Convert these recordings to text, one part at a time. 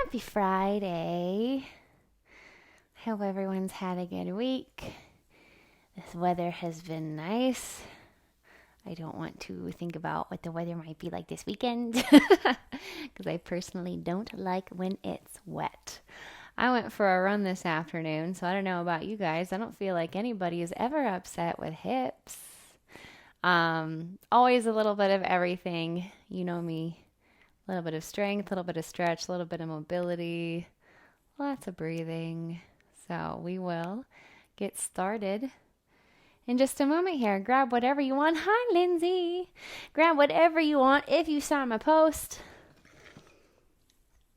Happy Friday. I hope everyone's had a good week. This weather has been nice. I don't want to think about what the weather might be like this weekend because I personally don't like when it's wet. I went for a run this afternoon, so I don't know about you guys. I don't feel like anybody is ever upset with hips. Always a little bit of everything. You know me. A little bit of strength, a little bit of stretch, a little bit of mobility, lots of breathing. So we will get started in just a moment here. Grab whatever you want. Hi, Lindsay. Grab whatever you want if you saw my post.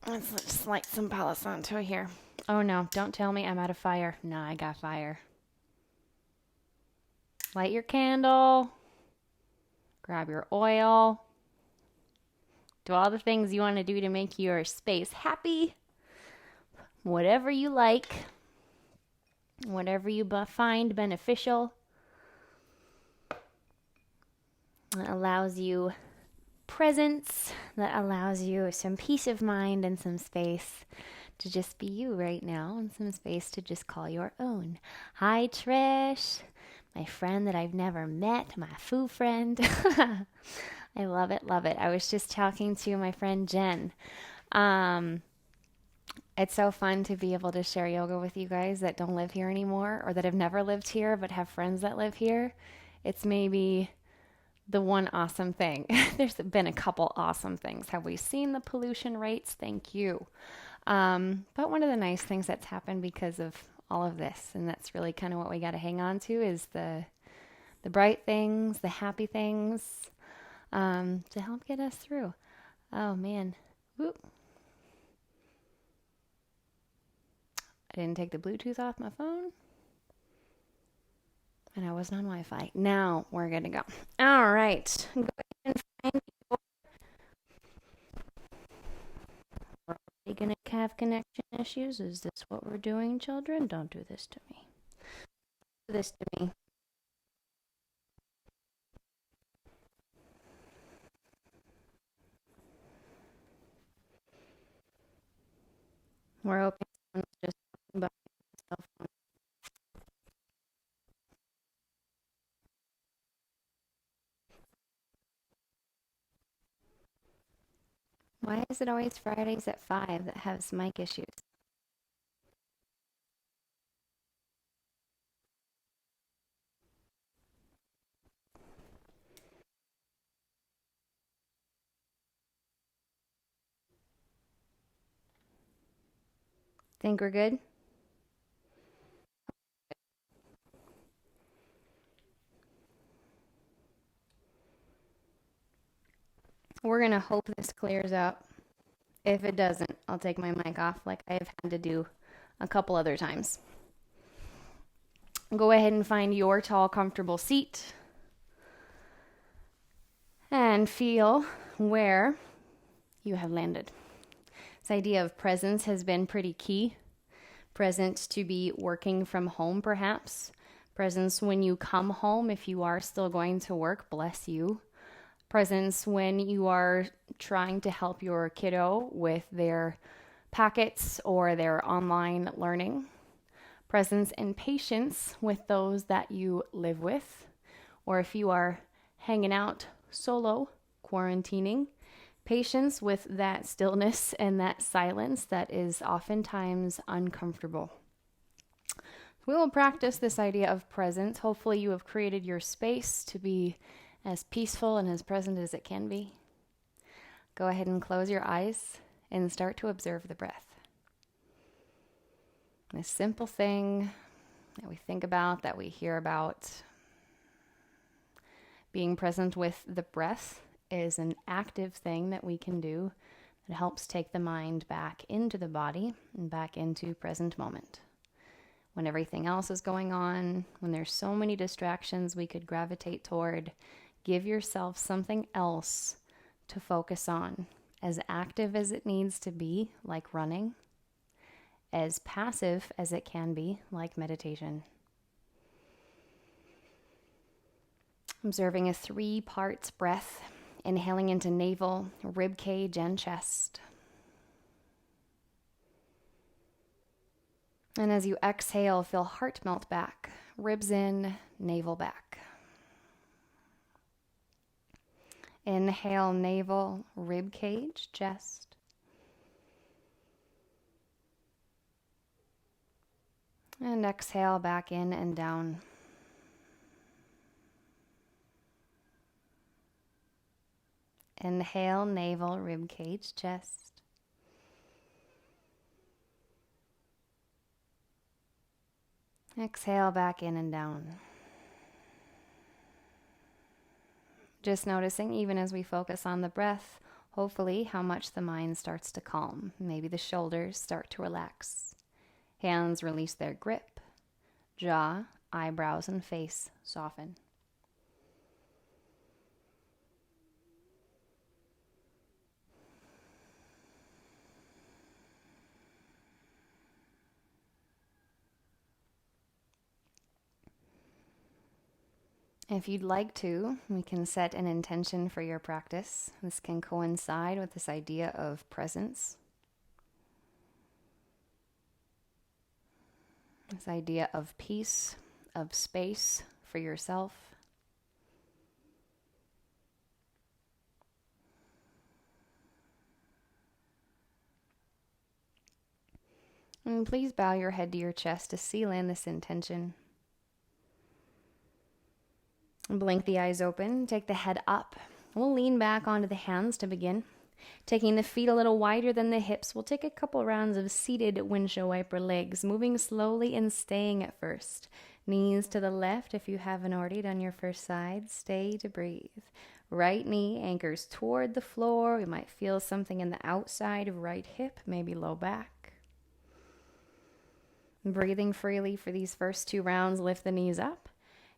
Let's just light some Palo Santo here. Oh no, don't tell me I'm out of fire. No, I got fire. Light your candle. Grab your oil. Do all the things you want to do to make your space happy. Whatever you like. Whatever you find beneficial. That allows you presence. That allows you some peace of mind and some space to just be you right now. And some space to just call your own. Hi, Trish. My friend that I've never met. My foo friend. I love it, love it. I was just talking to my friend Jen. It's so fun to be able to share yoga with you guys that don't live here anymore or that have never lived here but have friends that live here. It's maybe the one awesome thing. There's been a couple awesome things. Have we seen the pollution rates? Thank you. But one of the nice things that's happened because of all of this, and that's really kind of what we got to hang on to, is the bright things, the happy things, to help get us through. Oh man. Whoop. I didn't take the Bluetooth off my phone. And I wasn't on Wi-Fi. Now we're good to go. All right. Go ahead and find your... Are we going to have connection issues? Is this what we're doing, children? Don't do this to me. Do this to me. We're hoping someone's just talking about cell phone. Why is it always Fridays at 5 that has mic issues? Think we're good? We're going to hope this clears up. If it doesn't, I'll take my mic off like I have had to do a couple other times. Go ahead and find your tall, comfortable seat. And feel where you have landed. This idea of presence has been pretty key. Present to be working from home, perhaps. Presence when you come home if you are still going to work, bless you. Presence when you are trying to help your kiddo with their packets or their online learning. Presence and patience with those that you live with, or if you are hanging out solo, quarantining, patience with that stillness and that silence that is oftentimes uncomfortable. We will practice this idea of presence. Hopefully you have created your space to be as peaceful and as present as it can be. Go ahead and close your eyes and start to observe the breath. This simple thing that we think about, that we hear about, being present with the breath is an active thing that we can do that helps take the mind back into the body and back into present moment. When everything else is going on, when there's so many distractions we could gravitate toward, give yourself something else to focus on, as active as it needs to be, like running, as passive as it can be, like meditation. Observing a 3 parts breath, inhaling into navel, rib cage, and chest. And as you exhale, feel heart melt back, ribs in, navel back. Inhale, navel, rib cage, chest. And exhale, back in and down. Inhale, navel, rib cage, chest. Exhale, back in and down. Just noticing, even as we focus on the breath, hopefully how much the mind starts to calm. Maybe the shoulders start to relax. Hands release their grip. Jaw, eyebrows, and face soften. If you'd like to, we can set an intention for your practice. This can coincide with this idea of presence. This idea of peace, of space for yourself. And please bow your head to your chest to seal in this intention. Blink the eyes open, take the head up. We'll lean back onto the hands to begin. Taking the feet a little wider than the hips, we'll take a couple rounds of seated windshield wiper legs, moving slowly and staying at first. Knees to the left if you haven't already done your first side. Stay to breathe. Right knee anchors toward the floor. We might feel something in the outside of right hip, maybe low back. Breathing freely for these first 2 rounds, lift the knees up.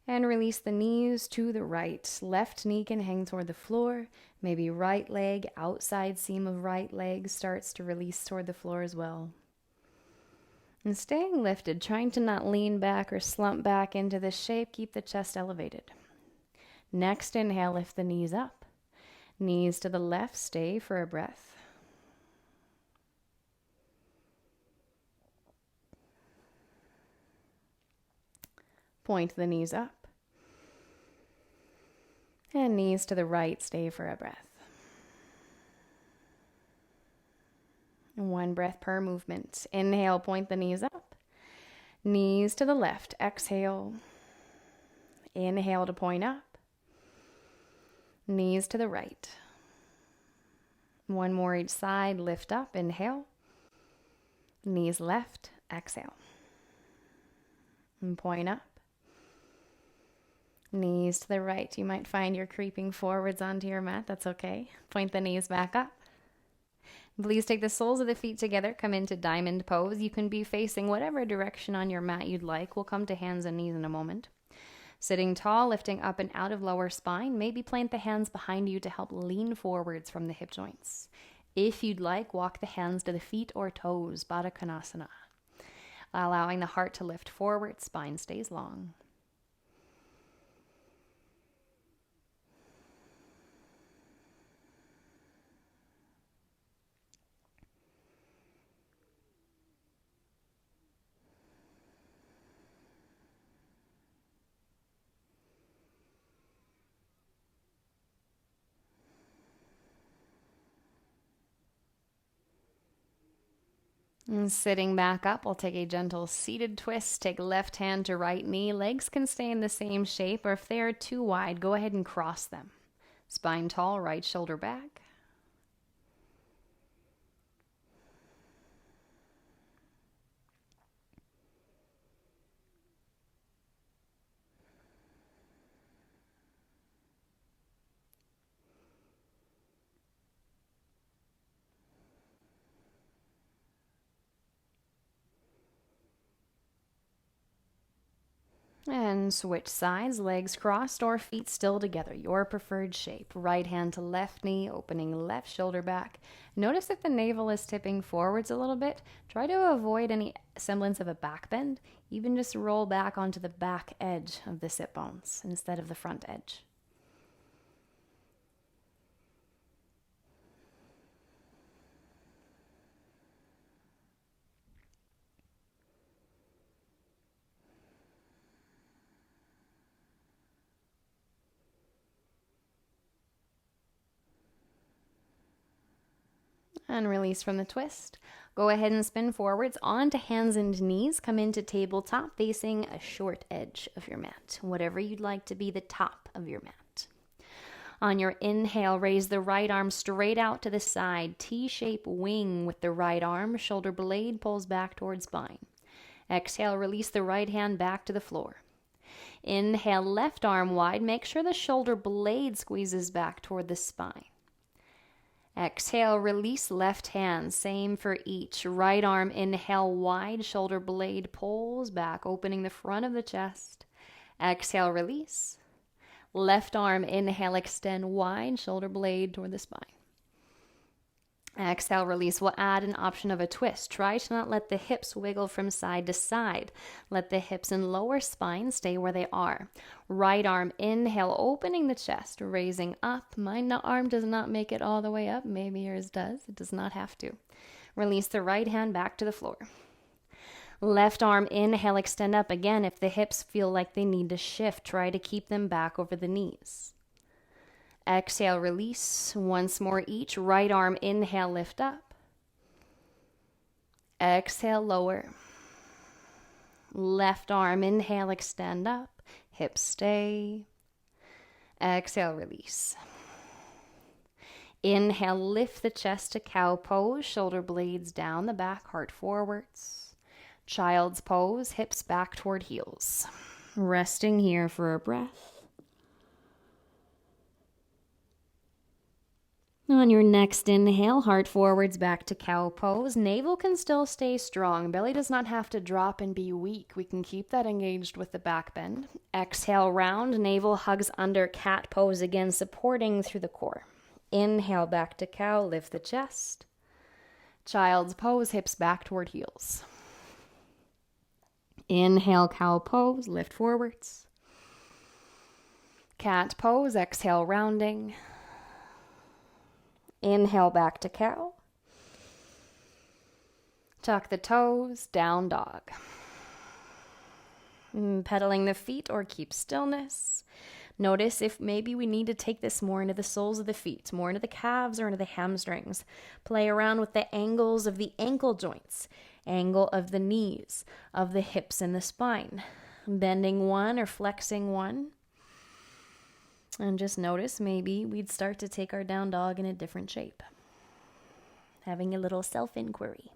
And release the knees to the right. Left knee can hang toward the floor. Maybe right leg, outside seam of right leg starts to release toward the floor as well. And staying lifted, trying to not lean back or slump back into this shape, keep the chest elevated. Next inhale, lift the knees up. Knees to the left, stay for a breath. Point the knees up. And knees to the right, stay for a breath. 1 breath per movement. Inhale, point the knees up. Knees to the left, exhale. Inhale to point up. Knees to the right. 1 more each side, lift up, inhale. Knees left, exhale. And point up. Knees to the right. You might find you're creeping forwards onto your mat. That's okay. Point the knees back up. Please take the soles of the feet together. Come into diamond pose. You can be facing whatever direction on your mat you'd like. We'll come to hands and knees in a moment. Sitting tall, lifting up and out of lower spine. Maybe plant the hands behind you to help lean forwards from the hip joints. If you'd like, walk the hands to the feet or toes, Baddha Konasana. Allowing the heart to lift forward, spine stays long. And sitting back up, we'll take a gentle seated twist. Take left hand to right knee. Legs can stay in the same shape, or if they are too wide, go ahead and cross them. Spine tall, right shoulder back. And switch sides, legs crossed or feet still together, your preferred shape. Right hand to left knee, opening left shoulder back. Notice if the navel is tipping forwards a little bit. Try to avoid any semblance of a back bend. Even just roll back onto the back edge of the sit bones instead of the front edge. And release from the twist. Go ahead and spin forwards onto hands and knees. Come into tabletop facing a short edge of your mat, whatever you'd like to be the top of your mat. On your inhale, raise the right arm straight out to the side. T-shape wing with the right arm. Shoulder blade pulls back towards spine. Exhale, release the right hand back to the floor. Inhale, left arm wide. Make sure the shoulder blade squeezes back toward the spine. Exhale, release left hand. Same for each. Right arm, inhale wide. Shoulder blade pulls back, opening the front of the chest. Exhale, release. Left arm, inhale, extend wide. Shoulder blade toward the spine. Exhale, release. We'll add an option of a twist. Try to not let the hips wiggle from side to side. Let the hips and lower spine stay where they are. Right arm, inhale, opening the chest, raising up. My arm does not make it all the way up. Maybe yours does. It does not have to. Release the right hand back to the floor. Left arm, inhale, extend up. Again, if the hips feel like they need to shift, try to keep them back over the knees. Exhale, release. Once more each. Right arm, inhale, lift up. Exhale, lower. Left arm, inhale, extend up. Hips stay. Exhale, release. Inhale, lift the chest to cow pose. Shoulder blades down the back, heart forwards. Child's pose, hips back toward heels. Resting here for a breath. On your next inhale, heart forwards back to cow pose. Navel can still stay strong. Belly does not have to drop and be weak. We can keep that engaged with the back bend. Exhale, round. Navel hugs under, cat pose again, supporting through the core. Inhale, back to cow. Lift the chest. Child's pose, hips back toward heels. Inhale, cow pose. Lift forwards. Cat pose. Exhale, rounding. Inhale, back to cow. Tuck the toes, down dog. Pedaling the feet or keep stillness. Notice if maybe we need to take this more into the soles of the feet, more into the calves or into the hamstrings. Play around with the angles of the ankle joints, angle of the knees, of the hips and the spine. Bending one or flexing one. And just notice maybe we'd start to take our down dog in a different shape. Having a little self-inquiry.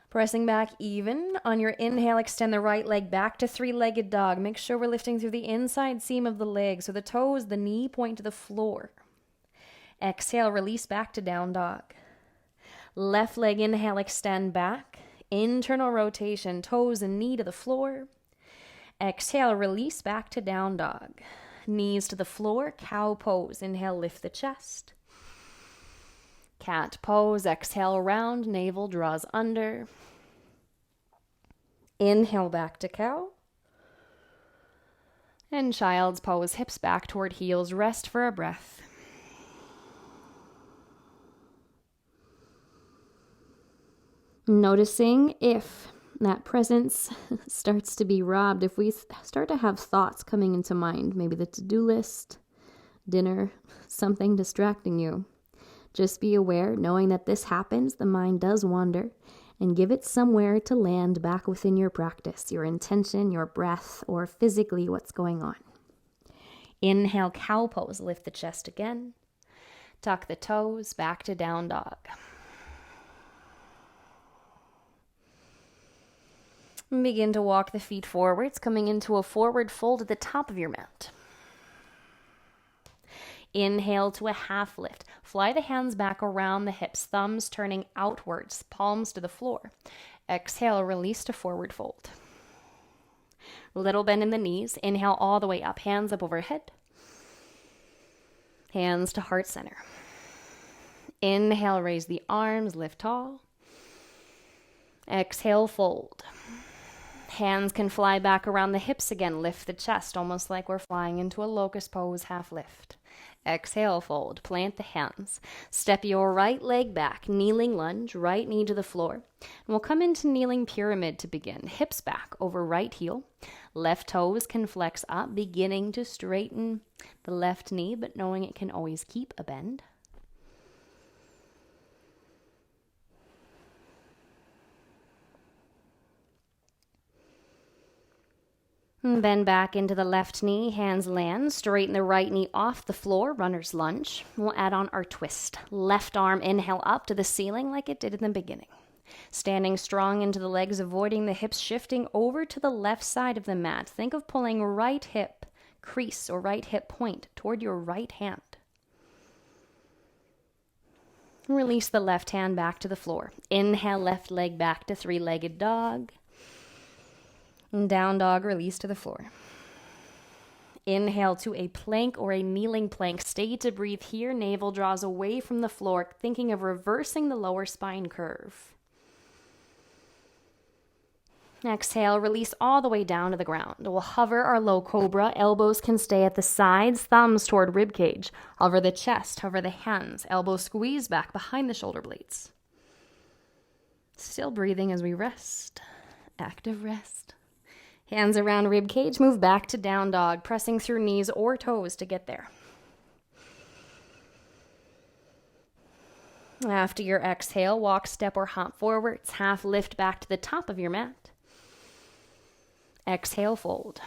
Pressing back even. On your inhale, extend the right leg back to three-legged dog. Make sure we're lifting through the inside seam of the leg. So the toes, the knee point to the floor. Exhale, release back to down dog. Left leg, inhale, extend back. Internal rotation, toes and knee to the floor. Exhale, release back to down dog. Knees to the floor, cow pose. Inhale, lift the chest. Cat pose, exhale, round, navel draws under. Inhale, back to cow. And child's pose, hips back toward heels. Rest for a breath. Noticing if that presence starts to be robbed, if we start to have thoughts coming into mind, maybe the to-do list, dinner, something distracting you. Just be aware, knowing that this happens, the mind does wander, and give it somewhere to land back within your practice, your intention, your breath, or physically what's going on. Inhale, cow pose, lift the chest again. Tuck the toes, back to down dog. Begin to walk the feet forwards, coming into a forward fold at the top of your mat. Inhale to a half lift. Fly the hands back around the hips, thumbs turning outwards, palms to the floor. Exhale, release to forward fold. Little bend in the knees. Inhale all the way up, hands up overhead. Hands to heart center. Inhale, raise the arms, lift tall. Exhale, fold. Hands can fly back around the hips again. Lift the chest, almost like we're flying into a locust pose, half lift. Exhale, fold. Plant the hands. Step your right leg back. Kneeling lunge, right knee to the floor. And we'll come into kneeling pyramid to begin. Hips back over right heel. Left toes can flex up, beginning to straighten the left knee, but knowing it can always keep a bend. Bend back into the left knee, hands land, straighten the right knee off the floor, runner's lunge. We'll add on our twist. Left arm inhale up to the ceiling like it did in the beginning. Standing strong into the legs, avoiding the hips shifting over to the left side of the mat. Think of pulling right hip crease or right hip point toward your right hand. Release the left hand back to the floor. Inhale, left leg back to three-legged dog. Down dog, release to the floor. Inhale to a plank or a kneeling plank. Stay to breathe here. Navel draws away from the floor, thinking of reversing the lower spine curve. Exhale, release all the way down to the ground. We'll hover our low cobra. Elbows can stay at the sides, thumbs toward rib cage. Hover the chest, hover the hands. Elbows squeeze back behind the shoulder blades. Still breathing as we rest. Active rest. Hands around rib cage, move back to down dog, pressing through knees or toes to get there. After your exhale, walk, step, or hop forwards. Half lift back to the top of your mat. Exhale, fold.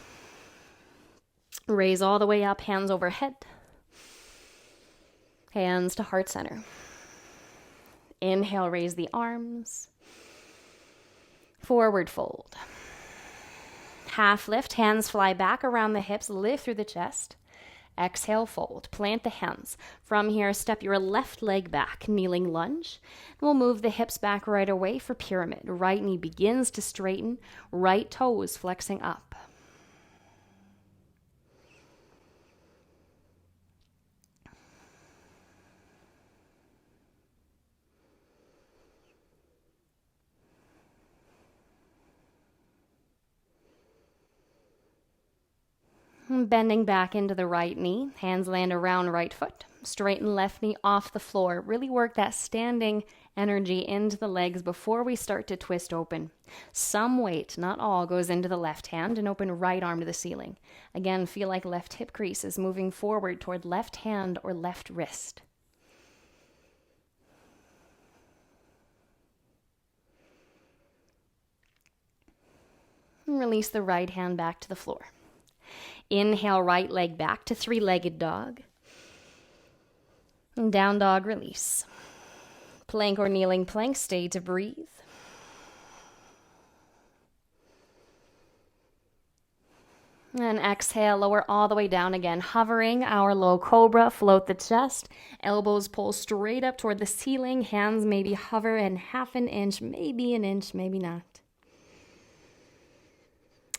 Raise all the way up, hands overhead. Hands to heart center. Inhale, raise the arms. Forward fold. Half lift, hands fly back around the hips, lift through the chest. Exhale, fold. Plant the hands. From here, step your left leg back, kneeling lunge. We'll move the hips back right away for pyramid. Right knee begins to straighten, right toes flexing up. Bending back into the right knee, hands land around right foot. Straighten left knee off the floor. Really work that standing energy into the legs before we start to twist open. Some weight, not all, goes into the left hand and open right arm to the ceiling. Again, feel like left hip crease is moving forward toward left hand or left wrist. And release the right hand back to the floor. Inhale, right leg back to three-legged dog. And down dog, release. Plank or kneeling plank, stay to breathe. And exhale, lower all the way down again. Hovering our low cobra, float the chest. Elbows pull straight up toward the ceiling. Hands maybe hover in half an inch, maybe an inch, maybe not.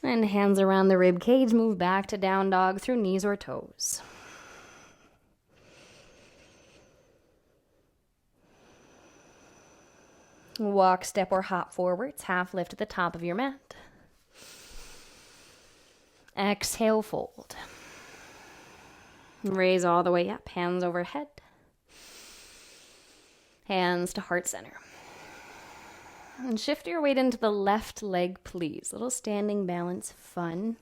And hands around the rib cage, move back to down dog through knees or toes. Walk, step, or hop forwards. Half lift at the top of your mat. Exhale, fold. Raise all the way up, hands overhead. Hands to heart center. And shift your weight into the left leg, please. Little standing balance, fun.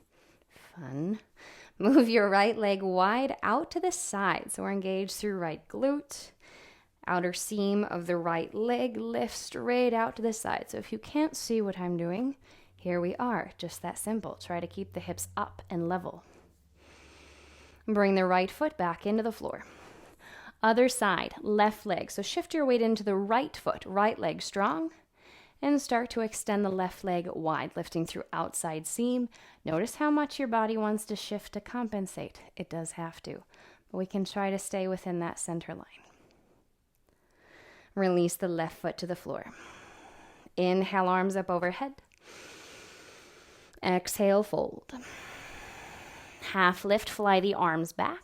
Move your right leg wide out to the side. So we're engaged through right glute. Outer seam of the right leg, lift straight out to the side. So if you can't see what I'm doing, here we are. Just that simple. Try to keep the hips up and level. Bring the right foot back into the floor. Other side, left leg. So shift your weight into the right foot, right leg strong. And start to extend the left leg wide, lifting through outside seam. Notice how much your body wants to shift to compensate. It does have to, but we can try to stay within that center line. Release the left foot to the floor. Inhale, arms up overhead. Exhale, fold. Half lift, fly the arms back.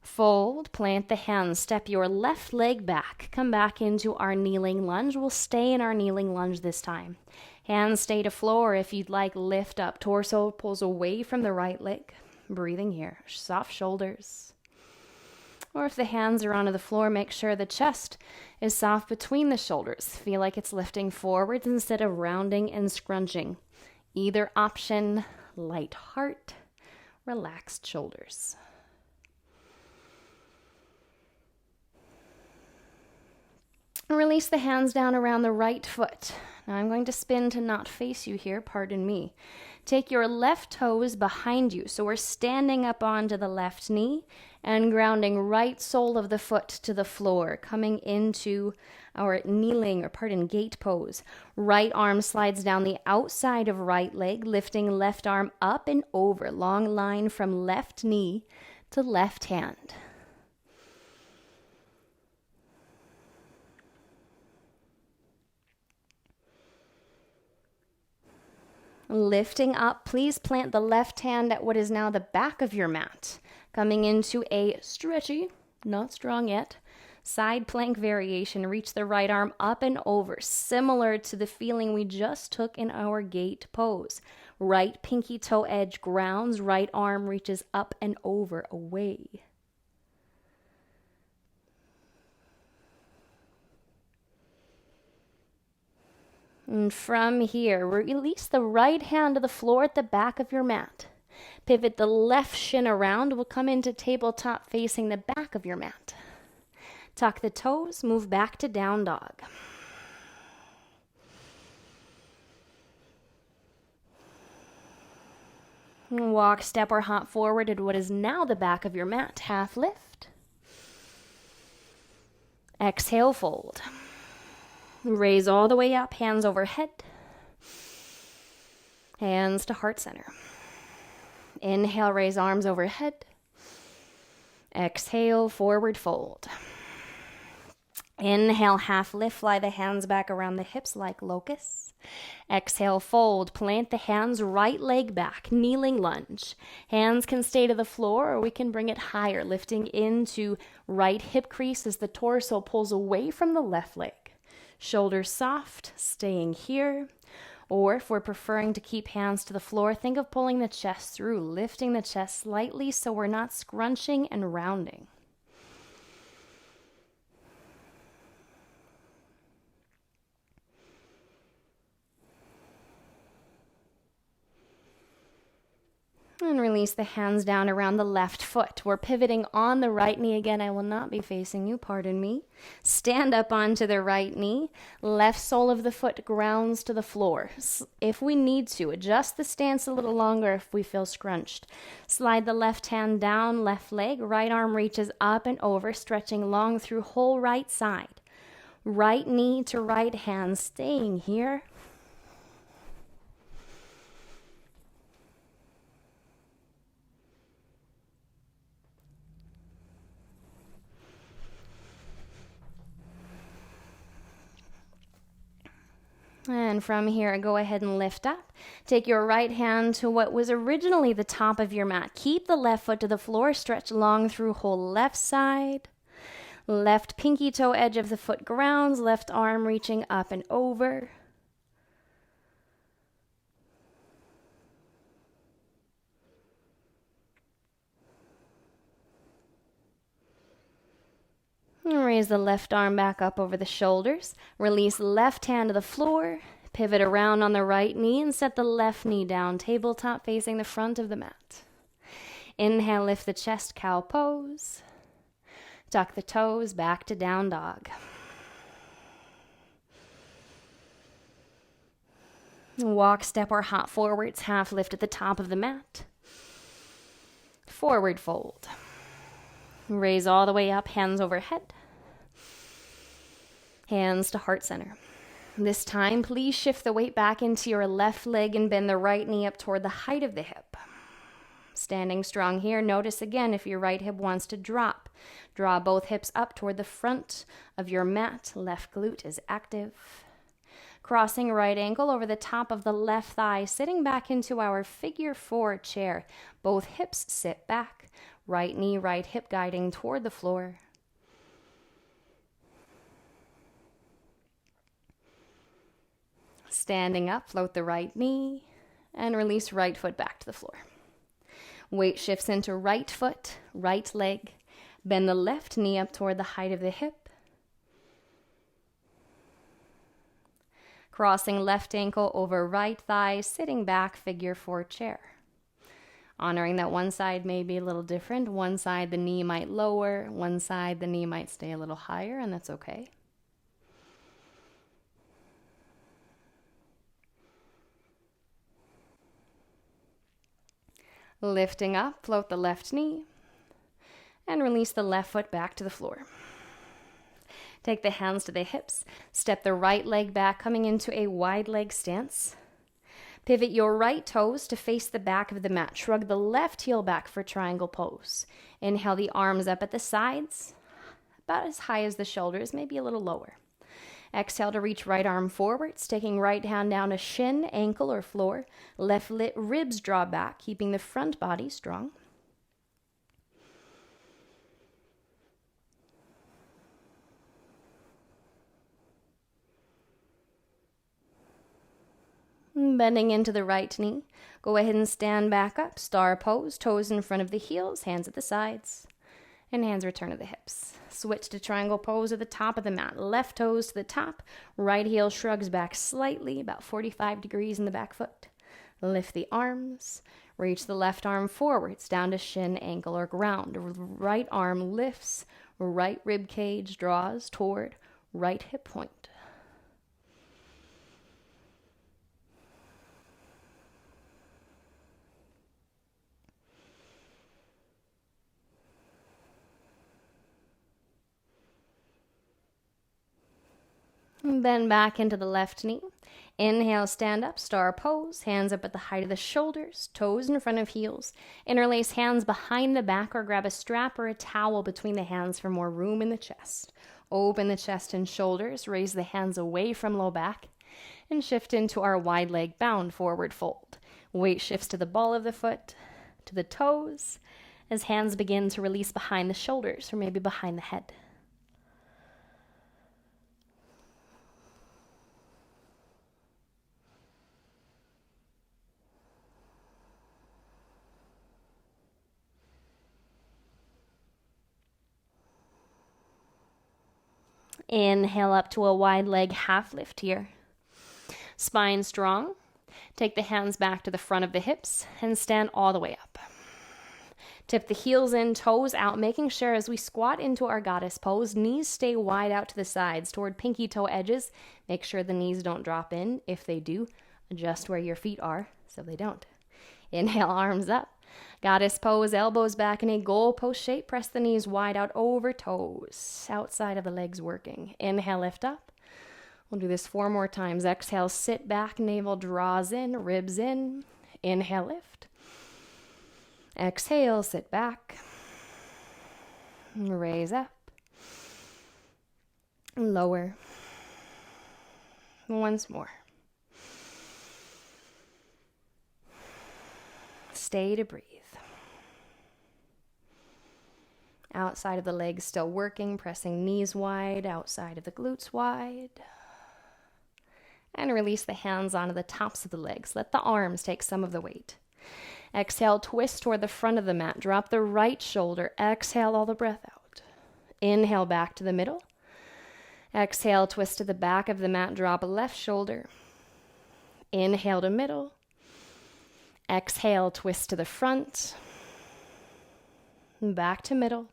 Fold, plant the hands, step your left leg back. Come back into our kneeling lunge. We'll stay in our kneeling lunge this time. Hands stay to floor. If you'd like, lift up. Torso pulls away from the right leg. Breathing here. Soft shoulders. Or if the hands are onto the floor, make sure the chest is soft between the shoulders. Feel like it's lifting forwards instead of rounding and scrunching. Either option, light heart, relaxed shoulders. And release the hands down around the right foot. Now I'm going to spin to not face you here, pardon me. Take your left toes behind you. So we're standing up onto the left knee and grounding right sole of the foot to the floor, coming into our gate pose. Right arm slides down the outside of right leg, lifting left arm up and over. Long line from left knee to left hand. Lifting up, please plant the left hand at what is now the back of your mat. Coming into a stretchy, not strong yet, side plank variation. Reach the right arm up and over, similar to the feeling we just took in our gate pose. Right pinky toe edge grounds, right arm reaches up and over, away. And from here, release the right hand to the floor at the back of your mat. Pivot the left shin around. We'll come into tabletop facing the back of your mat. Tuck the toes, move back to down dog. Walk, step, or hop forward at what is now the back of your mat. Half lift. Exhale, fold. Raise all the way up, hands overhead. Hands to heart center. Inhale, raise arms overhead. Exhale, forward fold. Inhale, half lift, fly the hands back around the hips like locusts. Exhale, fold, plant the hands, right leg back, kneeling lunge. Hands can stay to the floor or we can bring it higher, lifting into right hip crease as the torso pulls away from the left leg. Shoulders soft, staying here. Or if we're preferring to keep hands to the floor, think of pulling the chest through, lifting the chest slightly so we're not scrunching and rounding. And release the hands down around the left foot. We're pivoting on the right knee again. I will not be facing you, pardon me. Stand up onto the right knee. Left sole of the foot grounds to the floor. If we need to, adjust the stance a little longer if we feel scrunched. Slide the left hand down, left leg. Right arm reaches up and over, stretching long through whole right side. Right knee to right hand, staying here. And from here, go ahead and lift up. Take your right hand to what was originally the top of your mat. Keep the left foot to the floor. Stretch long through whole left side. Left pinky toe edge of the foot grounds. Left arm reaching up and over. And raise the left arm back up over the shoulders. Release left hand to the floor. Pivot around on the right knee and set the left knee down, tabletop facing the front of the mat. Inhale, lift the chest, cow pose. Tuck the toes, back to down dog. Walk, step, or hop forwards, half lift at the top of the mat. Forward fold. Raise all the way up, hands overhead. Hands to heart center. This time, please shift the weight back into your left leg and bend the right knee up toward the height of the hip. Standing strong here, notice again if your right hip wants to drop. Draw both hips up toward the front of your mat. Left glute is active. Crossing right ankle over the top of the left thigh, sitting back into our figure 4 chair. Both hips sit back. Right knee, right hip guiding toward the floor. Standing up, float the right knee and release right foot back to the floor. Weight shifts into right foot, right leg. Bend the left knee up toward the height of the hip. Crossing left ankle over right thigh, sitting back, figure 4 chair. Honoring that one side may be a little different. One side the knee might lower, one side the knee might stay a little higher, and that's okay. Lifting up, float the left knee, and release the left foot back to the floor. Take the hands to the hips, step the right leg back, coming into a wide leg stance. Pivot your right toes to face the back of the mat. Shrug the left heel back for triangle pose. Inhale the arms up at the sides, about as high as the shoulders, maybe a little lower. Exhale to reach right arm forwards, taking right hand down to shin, ankle, or floor. Left ribs draw back, keeping the front body strong. Bending into the right knee. Go ahead and stand back up. Star pose, toes in front of the heels, hands at the sides, and hands return to the hips. Switch to triangle pose at the top of the mat. Left toes to the top, right heel shrugs back slightly, about 45 degrees in the back foot. Lift the arms, reach the left arm forwards, down to shin, ankle, or ground. Right arm lifts, right rib cage draws toward right hip point. Bend back into the left knee. Inhale, stand up, star pose. Hands up at the height of the shoulders, toes in front of heels. Interlace hands behind the back or grab a strap or a towel between the hands for more room in the chest. Open the chest and shoulders, raise the hands away from low back, and shift into our wide leg bound forward fold. Weight shifts to the ball of the foot, to the toes, as hands begin to release behind the shoulders or maybe behind the head. Inhale up to a wide leg half lift here. Spine strong. Take the hands back to the front of the hips and stand all the way up. Tip the heels in, toes out, making sure as we squat into our goddess pose, knees stay wide out to the sides toward pinky toe edges. Make sure the knees don't drop in. If they do, adjust where your feet are so they don't. Inhale, arms up. Goddess pose, elbows back in a goalpost shape. Press the knees wide out over toes, outside of the legs working. Inhale, lift up. We'll do this 4 more times. Exhale, sit back, navel draws in, ribs in. Inhale, lift. Exhale, sit back. Raise up. Lower. Once more. Stay to breathe. Outside of the legs still working, pressing knees wide, outside of the glutes wide. And release the hands onto the tops of the legs. Let the arms take some of the weight. Exhale, twist toward the front of the mat. Drop the right shoulder. Exhale all the breath out. Inhale back to the middle. Exhale, twist to the back of the mat. Drop a left shoulder. Inhale to middle. Exhale, twist to the front. Back to middle.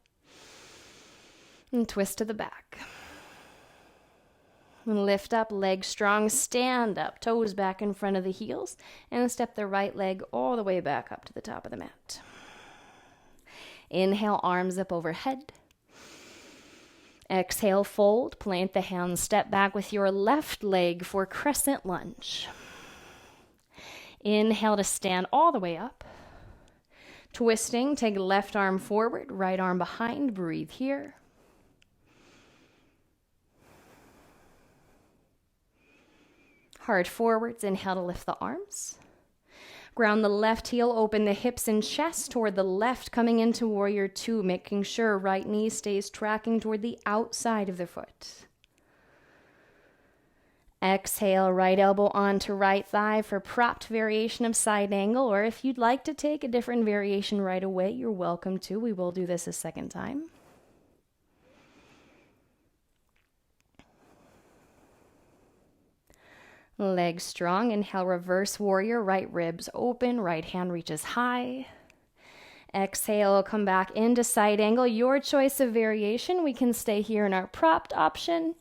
And twist to the back. Lift up, legs strong, stand up, toes back in front of the heels, and step the right leg all the way back up to the top of the mat. Inhale, arms up overhead. Exhale, fold, plant the hands, step back with your left leg for crescent lunge. Inhale to stand all the way up. Twisting, take left arm forward, right arm behind, breathe here. Heart forwards, inhale to lift the arms. Ground the left heel, open the hips and chest toward the left, coming into warrior 2, making sure right knee stays tracking toward the outside of the foot. Exhale, right elbow onto right thigh for propped variation of side angle, or if you'd like to take a different variation right away, you're welcome to. We will do this a second time. Legs strong. Inhale, reverse warrior. Right ribs open. Right hand reaches high. Exhale, come back into side angle. Your choice of variation. We can stay here in our propped option.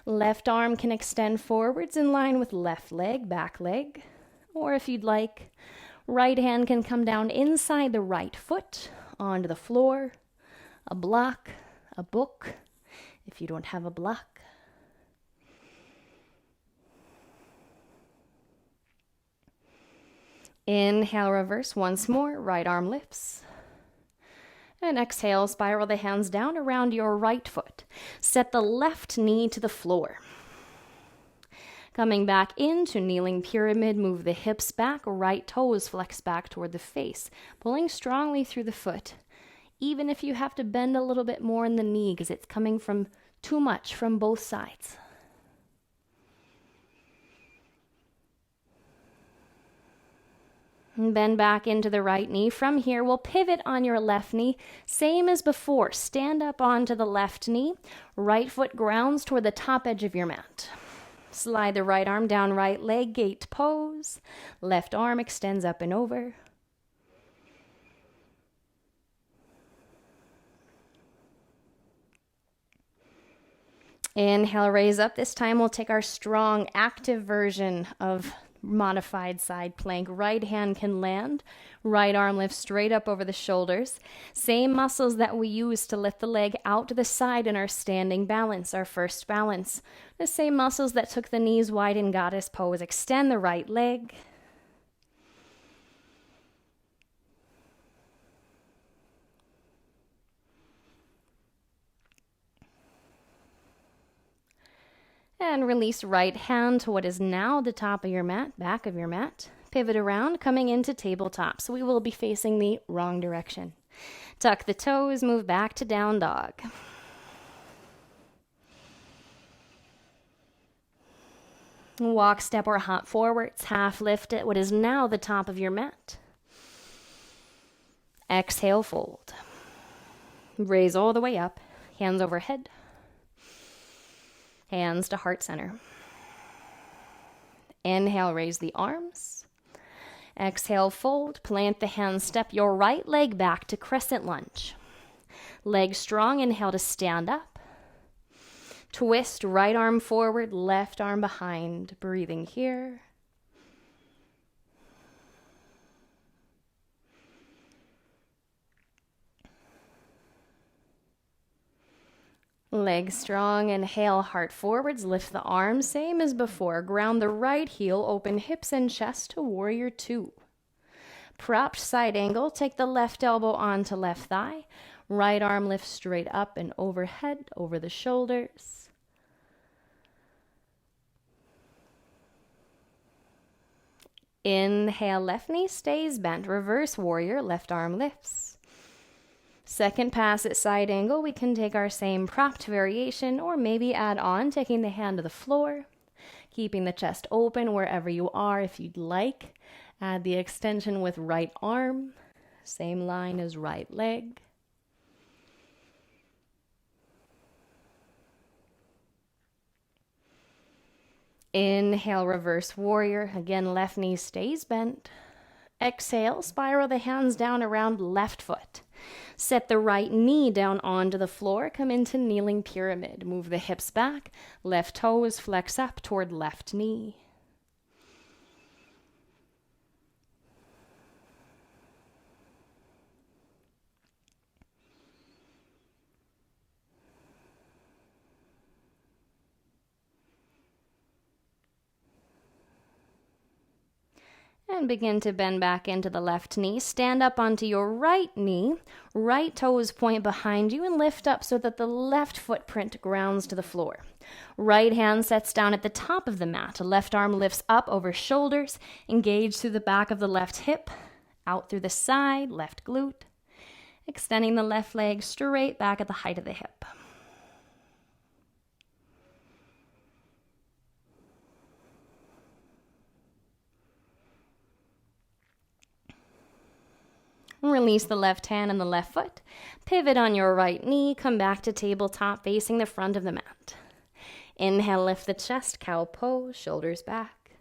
Left arm can extend forwards in line with left leg, back leg. Or if you'd like, Right hand can come down inside the right foot onto the floor, a block, a book, if you don't have a block. Inhale, reverse once more, right arm lifts. And exhale, spiral the hands down around your right foot. Set the left knee to the floor. Coming back into kneeling pyramid, move the hips back, right toes flex back toward the face, pulling strongly through the foot. Even if you have to bend a little bit more in the knee because it's coming from too much from both sides. And bend back into the right knee. From here, we'll pivot on your left knee. Same as before, stand up onto the left knee. Right foot grounds toward the top edge of your mat. Slide the right arm down right leg, gate pose. Left arm extends up and over. Inhale, raise up. This time we'll take our strong, active version of modified side plank. Right hand can land. Right arm lifts straight up over the shoulders. Same muscles that we use to lift the leg out to the side in our standing balance, our first balance. The same muscles that took the knees wide in goddess pose. Extend the right leg. And release right hand to what is now the top of your mat, back of your mat. Pivot around, coming into tabletop. So we will be facing the wrong direction. Tuck the toes, move back to down dog. Walk, step, or hop forwards. Half lift at what is now the top of your mat. Exhale, fold. Raise all the way up. Hands overhead. Hands to heart center. Inhale, raise the arms. Exhale, fold. Plant the hands. Step your right leg back to crescent lunge. Leg strong. Inhale to stand up. Twist, right arm forward, left arm behind. Breathing here. Legs strong, inhale, heart forwards, lift the arms, same as before. Ground the right heel, open hips and chest to warrior two. Propped side angle, take the left elbow onto left thigh. Right arm lifts straight up and overhead, over the shoulders. Inhale, left knee stays bent. Reverse warrior, left arm lifts. Second pass at side angle, we can take our same propped variation or maybe add on, taking the hand to the floor, keeping the chest open wherever you are if you'd like. Add the extension with right arm, same line as right leg. Inhale, reverse warrior. Again, left knee stays bent. Exhale, spiral the hands down around left foot. Set the right knee down onto the floor. Come into kneeling pyramid. Move the hips back. Left toes flex up toward left knee. And begin to bend back into the left knee. Stand up onto your right knee. Right toes point behind you and lift up so that the left footprint grounds to the floor. Right hand sets down at the top of the mat. Left arm lifts up over shoulders. Engage through the back of the left hip. Out through the side, left glute. Extending the left leg straight back at the height of the hip. Release the left hand and the left foot. Pivot on your right knee. Come back to tabletop facing the front of the mat. Inhale, lift the chest, cow pose, shoulders back.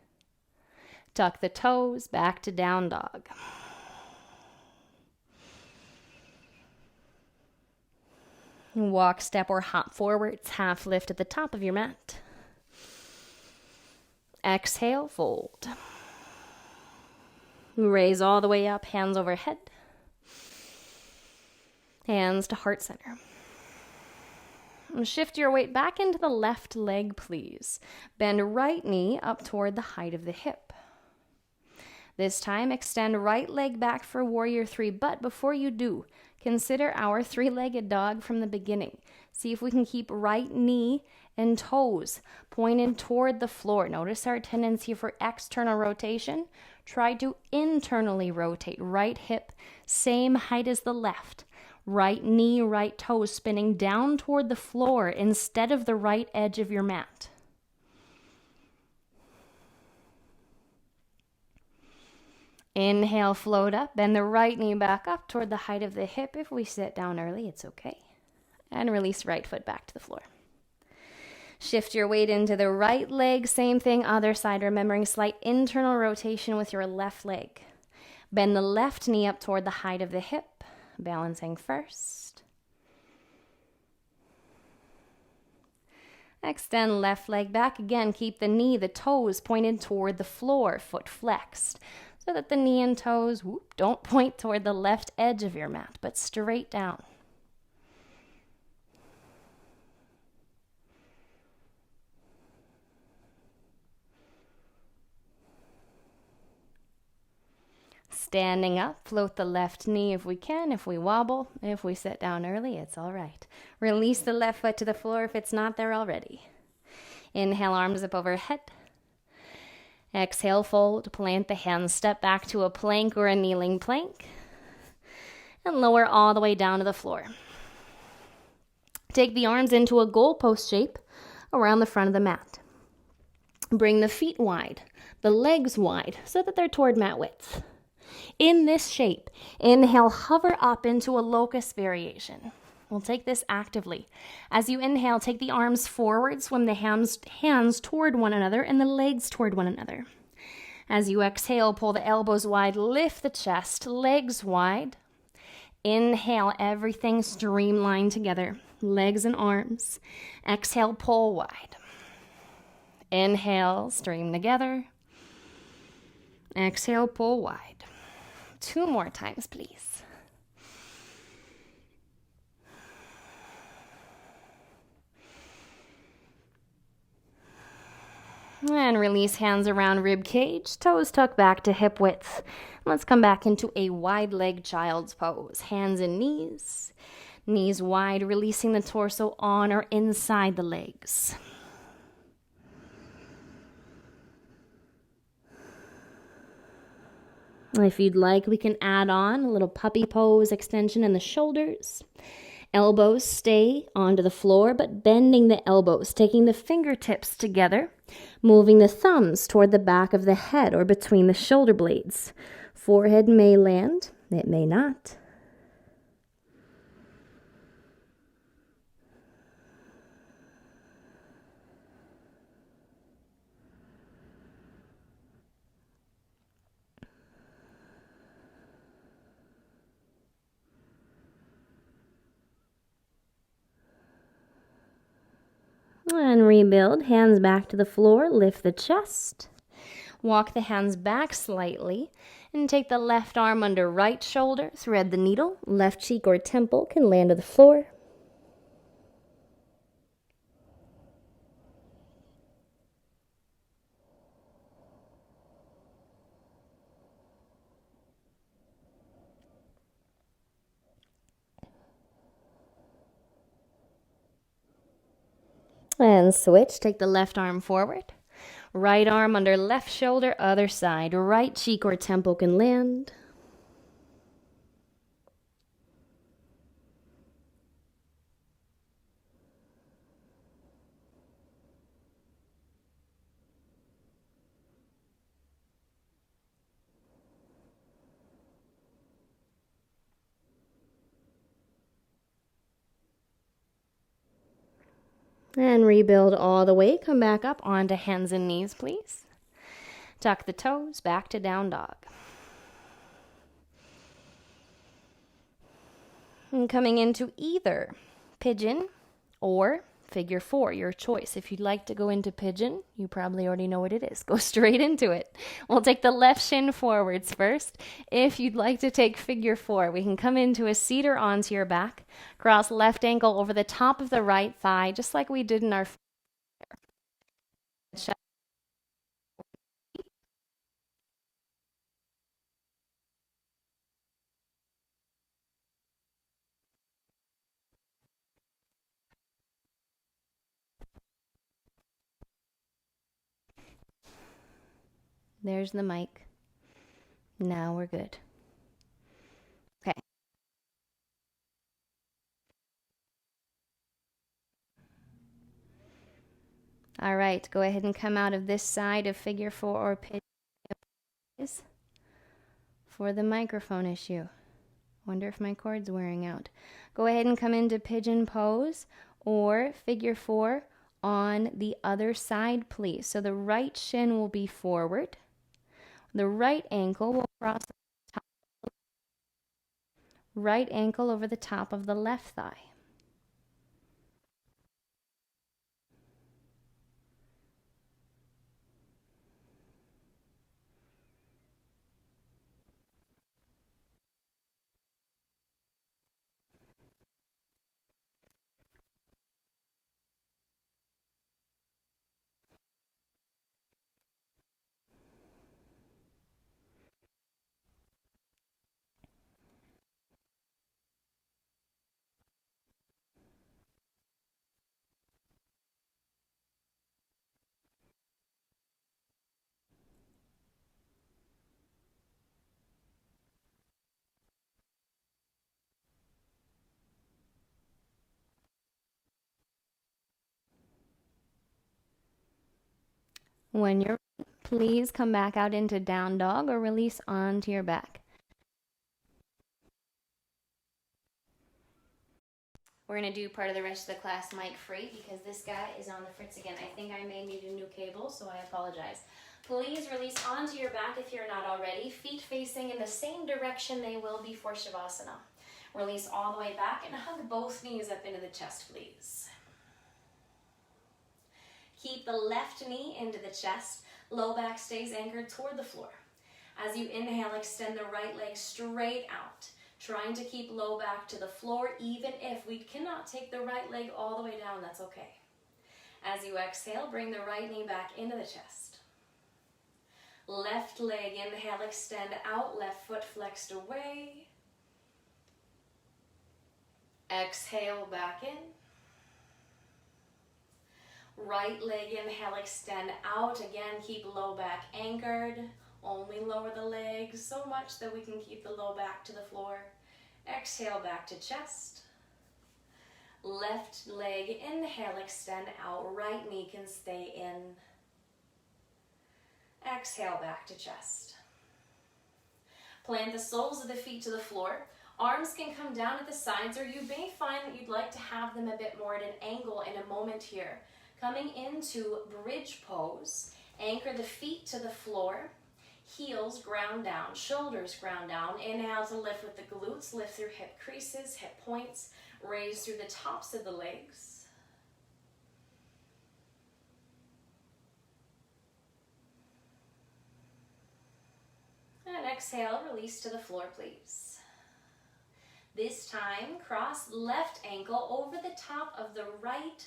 Tuck the toes, back to down dog. Walk, step, or hop forwards. Half lift at the top of your mat. Exhale, fold. Raise all the way up, hands overhead. Hands to heart center. Shift your weight back into the left leg, please. Bend right knee up toward the height of the hip. This time, extend right leg back for warrior 3, but before you do, consider our 3-legged dog from the beginning. See if we can keep right knee and toes pointed toward the floor. Notice our tendency for external rotation. Try to internally rotate. Right hip, same height as the left. Right knee, right toe spinning down toward the floor instead of the right edge of your mat. Inhale, float up. Bend the right knee back up toward the height of the hip. If we sit down early, it's okay. And release right foot back to the floor. Shift your weight into the right leg. Same thing, other side. Remembering slight internal rotation with your left leg. Bend the left knee up toward the height of the hip. Balancing first. Extend left leg back. Again, keep the knee, the toes pointed toward the floor. Foot flexed. So that the knee and toes don't point toward the left edge of your mat, but straight down. Standing up, float the left knee if we can. If we wobble, if we sit down early, it's all right. Release the left foot to the floor if it's not there already. Inhale, arms up overhead. Exhale, fold, plant the hands, step back to a plank or a kneeling plank, and lower all the way down to the floor. Take the arms into a goalpost shape around the front of the mat. Bring the feet wide, the legs wide, so that they're toward mat width. In this shape, inhale, hover up into a locust variation. We'll take this actively. As you inhale, take the arms forward, swim the hands toward one another and the legs toward one another. As you exhale, pull the elbows wide, lift the chest, legs wide. Inhale, everything streamlined together, legs and arms. Exhale, pull wide. Inhale, stream together. Exhale, pull wide. 2 more times, please. And release hands around rib cage, toes tucked back to hip width. Let's come back into a wide leg child's pose. Hands and knees, knees wide, releasing the torso on or inside the legs. If you'd like, we can add on a little puppy pose, extension in the shoulders. Elbows stay onto the floor, but bending the elbows, taking the fingertips together, moving the thumbs toward the back of the head or between the shoulder blades. Forehead may land, it may not. And rebuild, hands back to the floor, lift the chest. Walk the hands back slightly and take the left arm under right shoulder, thread the needle, left cheek or temple can land to the floor. And switch, take the left arm forward. Right arm under left shoulder, other side. Right cheek or temple can land. And rebuild all the way. Come back up onto hands and knees, please. Tuck the toes, back to down dog. And coming into either pigeon or figure four, your choice. If you'd like to go into pigeon, you probably already know what it is. Go straight into it. We'll take the left shin forwards first. If you'd like to take figure four, we can come into a seat or onto your back, cross left ankle over the top of the right thigh, just like we did in our There's the mic. Now we're good. Okay. All right, go ahead and come out of this side of figure four or pigeon for the microphone issue. Wonder if my cord's wearing out. Go ahead and come into pigeon pose or figure four on the other side, please. So the right shin will be forward. The right ankle will cross the top, right ankle over the top of the left thigh. When you're ready, please come back out into down dog or release onto your back. We're going to do part of the rest of the class mic free because this guy is on the fritz again. I think I may need a new cable, so I apologize. Please release onto your back if you're not already. Feet facing in the same direction they will be for Shavasana. Release all the way back and hug both knees up into the chest, please. Keep the left knee into the chest. Low back stays anchored toward the floor. As you inhale, extend the right leg straight out, trying to keep low back to the floor. Even if we cannot take the right leg all the way down, that's okay. As you exhale, bring the right knee back into the chest. Left leg, inhale, extend out, left foot flexed away. Exhale, back in. Right leg, inhale, extend out. Again, keep low back anchored. Only lower the legs so much that we can keep the low back to the floor. Exhale, back to chest. Left leg, inhale, extend out. Right knee can stay in. Exhale, back to chest. Plant the soles of the feet to the floor. Arms can come down at the sides, or you may find that you'd like to have them a bit more at an angle in a moment here. Coming into bridge pose, anchor the feet to the floor, heels ground down, shoulders ground down. Inhale to lift with the glutes, lift through hip creases, hip points, raise through the tops of the legs. And exhale, release to the floor, please. This time, cross left ankle over the top of the right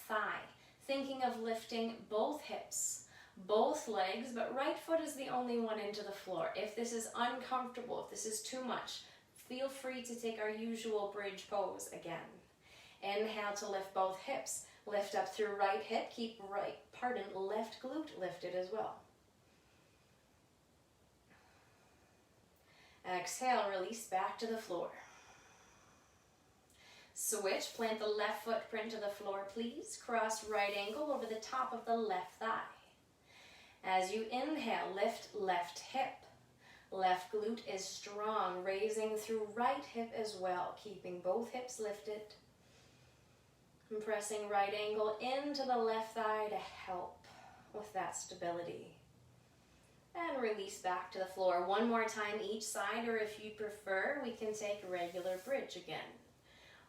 thigh, thinking of lifting both hips, both legs, but right foot is the only one into the floor. If this is uncomfortable, if this is too much, feel free to take our usual bridge pose again. Inhale to lift both hips. Lift up through right hip, keep left glute lifted as well. Exhale, release back to the floor. Switch, plant the left footprint to the floor, please. Cross right ankle over the top of the left thigh. As you inhale, lift left hip. Left glute is strong, raising through right hip as well, keeping both hips lifted. And pressing right ankle into the left thigh to help with that stability. And release back to the floor. One more time each side, or if you prefer, we can take regular bridge again.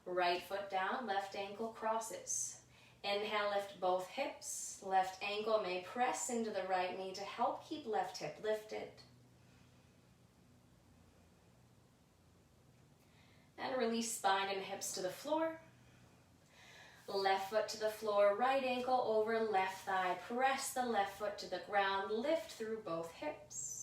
Right foot down, left ankle crosses. Inhale, lift both hips. Left ankle may press into the right knee to help keep left hip lifted. And release spine and hips to the floor. Left foot to the floor, right ankle over left thigh. Press the left foot to the ground. Lift through both hips.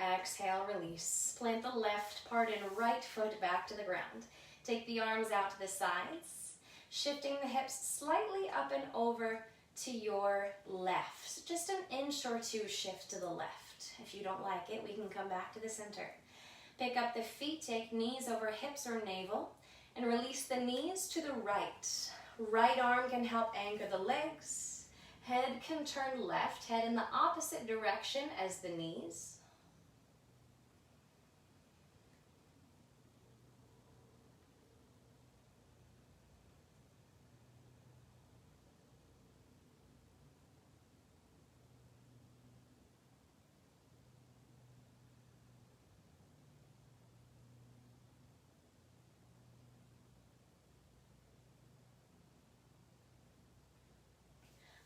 Exhale, release. Plant the left part and right foot back to the ground. Take the arms out to the sides, shifting the hips slightly up and over to your left. Just an inch or two shift to the left. If you don't like it, we can come back to the center. Pick up the feet, take knees over hips or navel, and release the knees to the right. Right arm can help anchor the legs. Head can turn left, head in the opposite direction as the knees.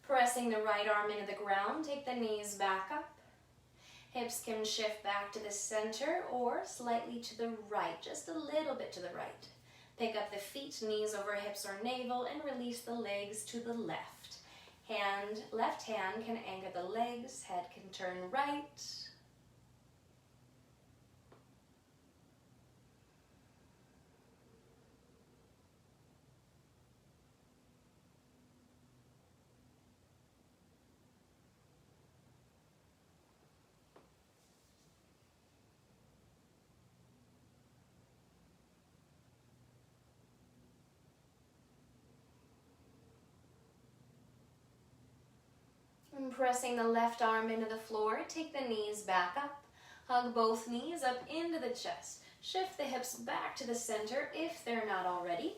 Pressing the right arm into the ground, take the knees back up. Hips can shift back to the center or slightly to the right, just a little bit to the right. Pick up the feet, knees over hips or navel, and release the legs to the left. Left hand can anchor the legs, head can turn right. And pressing the left arm into the floor, take the knees back up. Hug both knees up into the chest. Shift the hips back to the center if they're not already.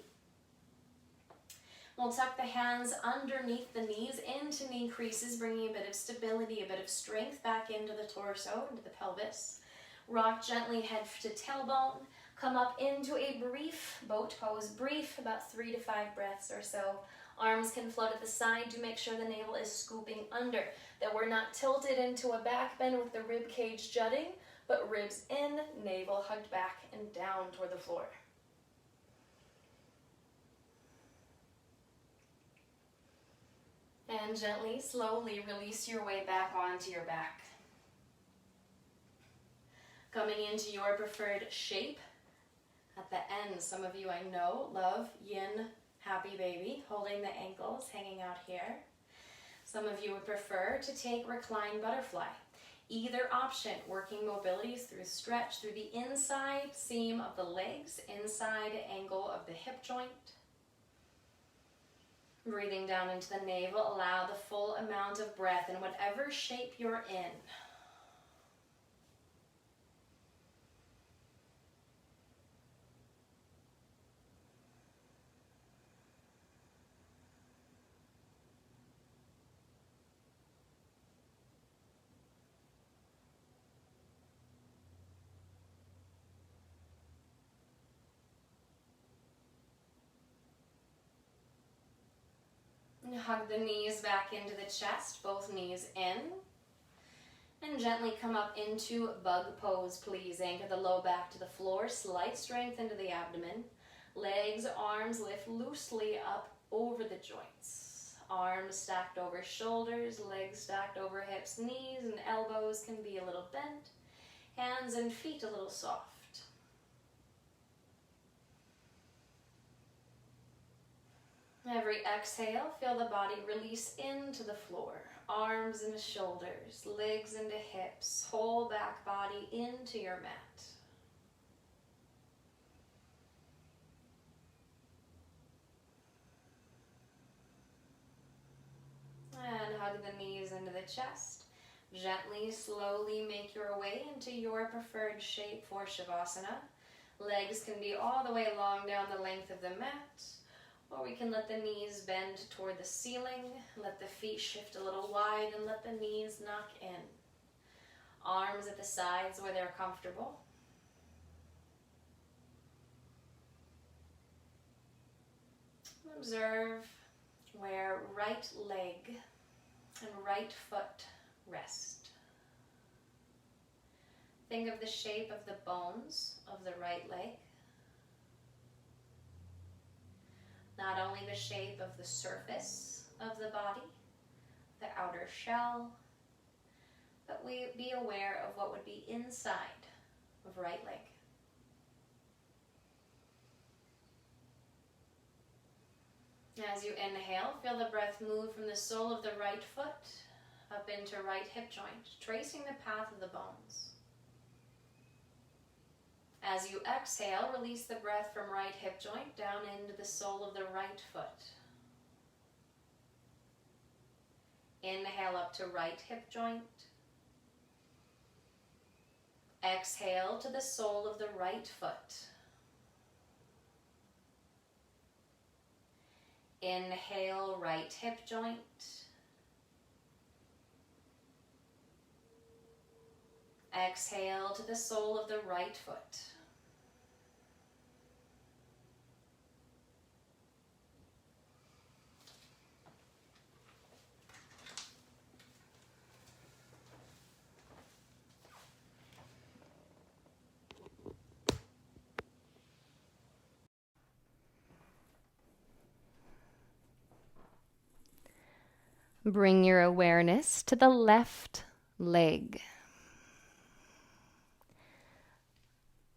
We'll tuck the hands underneath the knees into knee creases, bringing a bit of stability, a bit of strength back into the torso, into the pelvis. Rock gently head to tailbone. Come up into a brief boat pose, brief, about 3 to 5 breaths or so. Arms can float at the side. Do make sure the navel is scooping under, that we're not tilted into a back bend with the rib cage jutting, but ribs in, navel hugged back and down toward the floor. And gently, slowly release your way back onto your back. Coming into your preferred shape. At the end, some of you I know love yin happy baby, holding the ankles hanging out here. Some of you would prefer to take reclined butterfly. Either option, working mobilities through stretch through the inside seam of the legs, inside angle of the hip joint. Breathing down into the navel, allow the full amount of breath in whatever shape you're in. Hug the knees back into the chest, both knees in. And gently come up into bug pose, please. Anchor the low back to the floor, slight strength into the abdomen. Legs, arms lift loosely up over the joints. Arms stacked over shoulders, legs stacked over hips, knees and elbows can be a little bent. Hands and feet a little soft. Every exhale, feel the body release into the floor. Arms into shoulders, legs into hips, whole back body into your mat. And hug the knees into the chest. Gently, slowly make your way into your preferred shape for Shavasana. Legs can be all the way long down the length of the mat. Or we can let the knees bend toward the ceiling, let the feet shift a little wide, and let the knees knock in. Arms at the sides where they're comfortable. Observe where right leg and right foot rest. Think of the shape of the bones of the right leg. Not only the shape of the surface of the body, the outer shell, but we be aware of what would be inside of right leg. As you inhale, feel the breath move from the sole of the right foot up into right hip joint, tracing the path of the bones. As you exhale, release the breath from right hip joint down into the sole of the right foot. Inhale up to right hip joint. Exhale to the sole of the right foot. Inhale, right hip joint. Exhale to the sole of the right foot. Bring your awareness to the left leg.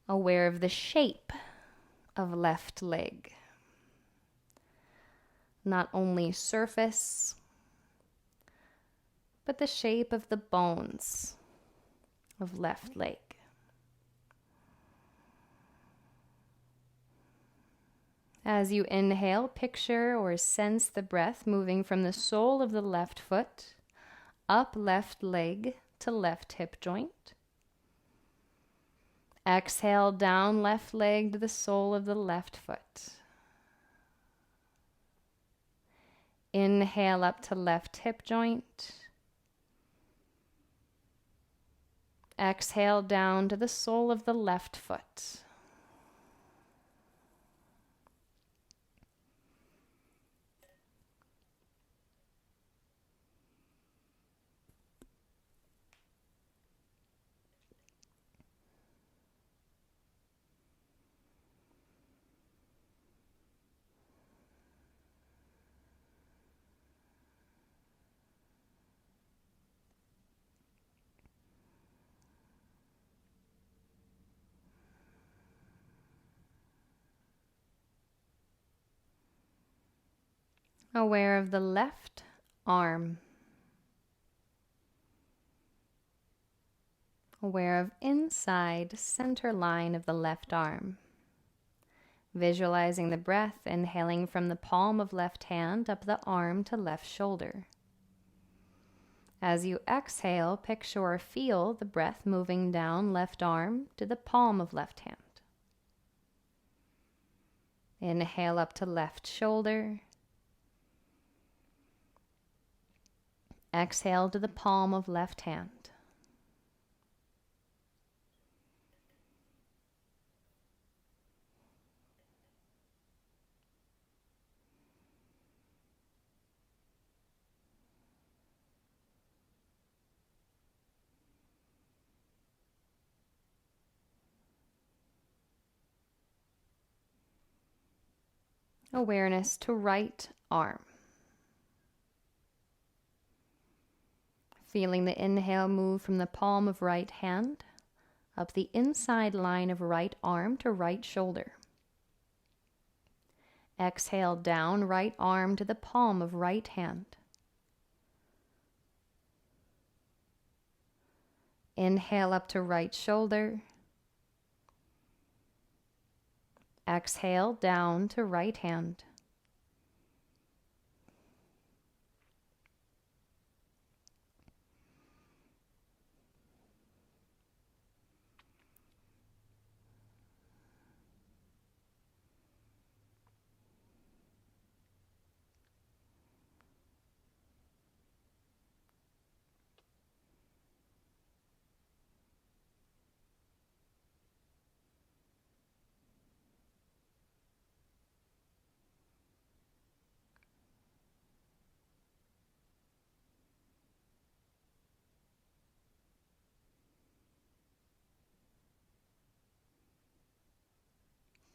Aware of the shape of left leg. Not only surface, but the shape of the bones of left leg. As you inhale, picture or sense the breath moving from the sole of the left foot, up left leg to left hip joint. Exhale, down left leg to the sole of the left foot. Inhale up to left hip joint. Exhale down to the sole of the left foot. Aware of the left arm. Aware of inside center line of the left arm. Visualizing the breath, inhaling from the palm of left hand up the arm to left shoulder. As you exhale, picture or feel the breath moving down left arm to the palm of left hand. Inhale up to left shoulder. Exhale to the palm of left hand. Awareness to right arm. Feeling the inhale move from the palm of right hand up the inside line of right arm to right shoulder. Exhale down right arm to the palm of right hand. Inhale up to right shoulder. Exhale down to right hand.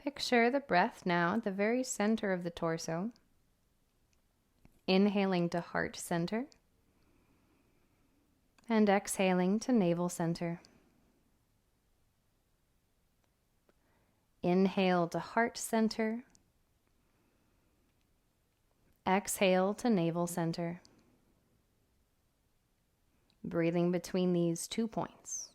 Picture the breath now at the very center of the torso. Inhaling to heart center and exhaling to navel center. Inhale to heart center. Exhale to navel center. Breathing between these 2 points.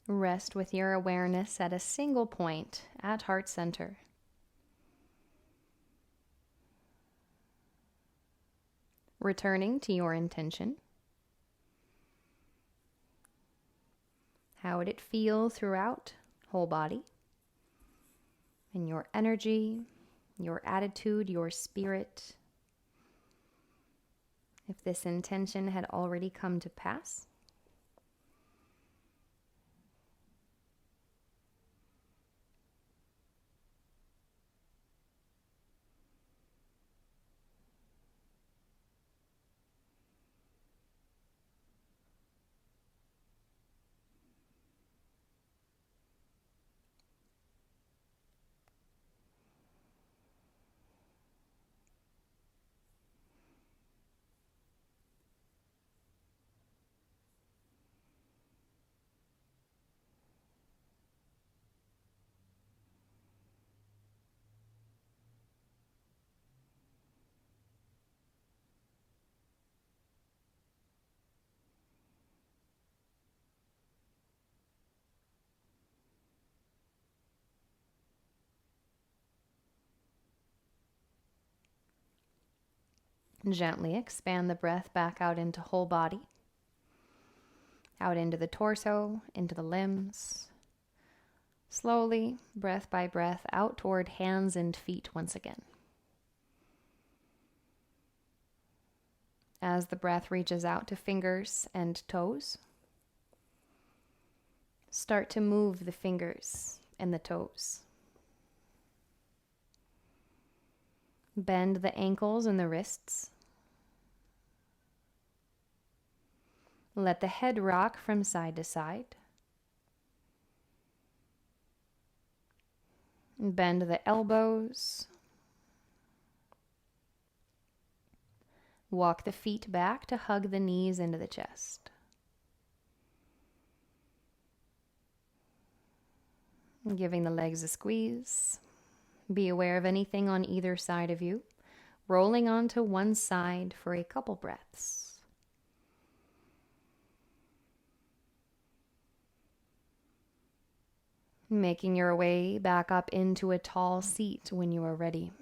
Rest with your awareness at a single point at heart center. Returning to your intention. How would it feel throughout whole body? And your energy, your attitude, your spirit. If this intention had already come to pass. Gently expand the breath back out into whole body, out into the torso, into the limbs. Slowly, breath by breath, out toward hands and feet once again. As the breath reaches out to fingers and toes, start to move the fingers and the toes. Bend the ankles and the wrists. Let the head rock from side to side. Bend the elbows. Walk the feet back to hug the knees into the chest. Giving the legs a squeeze. Be aware of anything on either side of you, rolling onto one side for a couple breaths. Making your way back up into a tall seat when you are ready.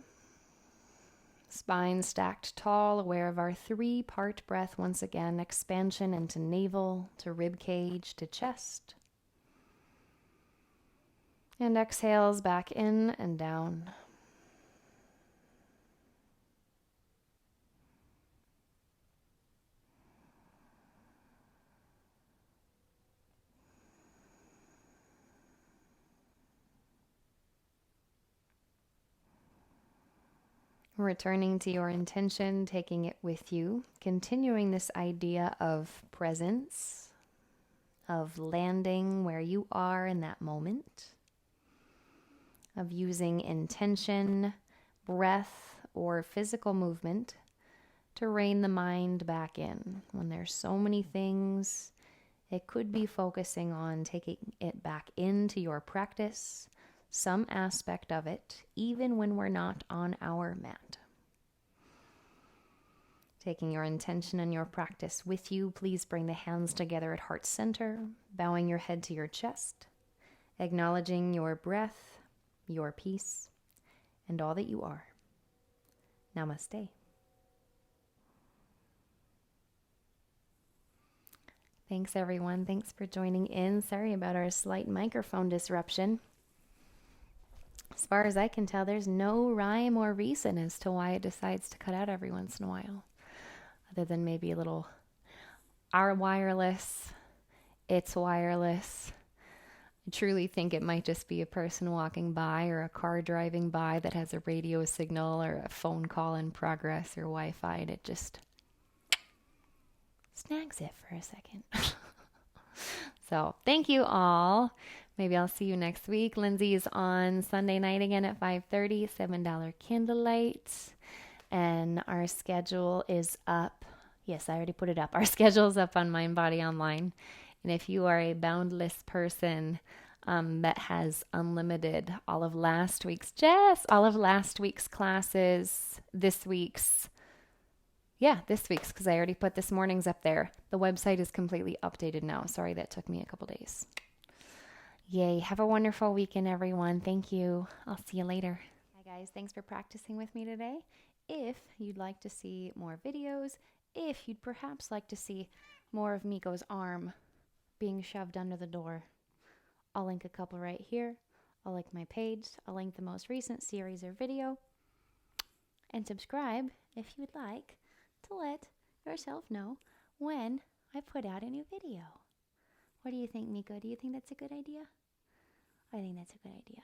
Spine stacked tall, aware of our 3-part breath once again. Expansion into navel, to rib cage, to chest. And exhales back in and down. Returning to your intention, taking it with you, continuing this idea of presence, of landing where you are in that moment, of using intention, breath, or physical movement to rein the mind back in. When there's so many things, it could be focusing on taking it back into your practice, some aspect of it, even when we're not on our mat. Taking your intention and your practice with you, please bring the hands together at heart center, bowing your head to your chest, acknowledging your breath, your peace, and all that you are. Namaste. Thanks, everyone. Thanks for joining in. Sorry about our slight microphone disruption. As far as I can tell, there's no rhyme or reason as to why it decides to cut out every once in a while, other than maybe a little, our wireless, it's wireless. I truly think it might just be a person walking by or a car driving by that has a radio signal or a phone call in progress or Wi-Fi, and it just snags it for a second. So thank you all. Maybe I'll see you next week. Lindsay's on Sunday night again at 5:30, $7 candlelight. And our schedule is up. Yes, I already put it up. Our schedule's up on Mind Body Online. And if you are a boundless person that has unlimited all of last week's classes, this week's, because I already put this morning's up there. The website is completely updated now. Sorry, that took me a couple days. Yay. Have a wonderful weekend, everyone. Thank you. I'll see you later. Hi, guys. Thanks for practicing with me today. If you'd like to see more videos, if you'd perhaps like to see more of Miko's arm being shoved under the door, I'll link a couple right here. I'll link my page. I'll link the most recent series or video. And subscribe if you'd like to let yourself know when I put out a new video. What do you think, Miko? Do you think that's a good idea? I think that's a good idea.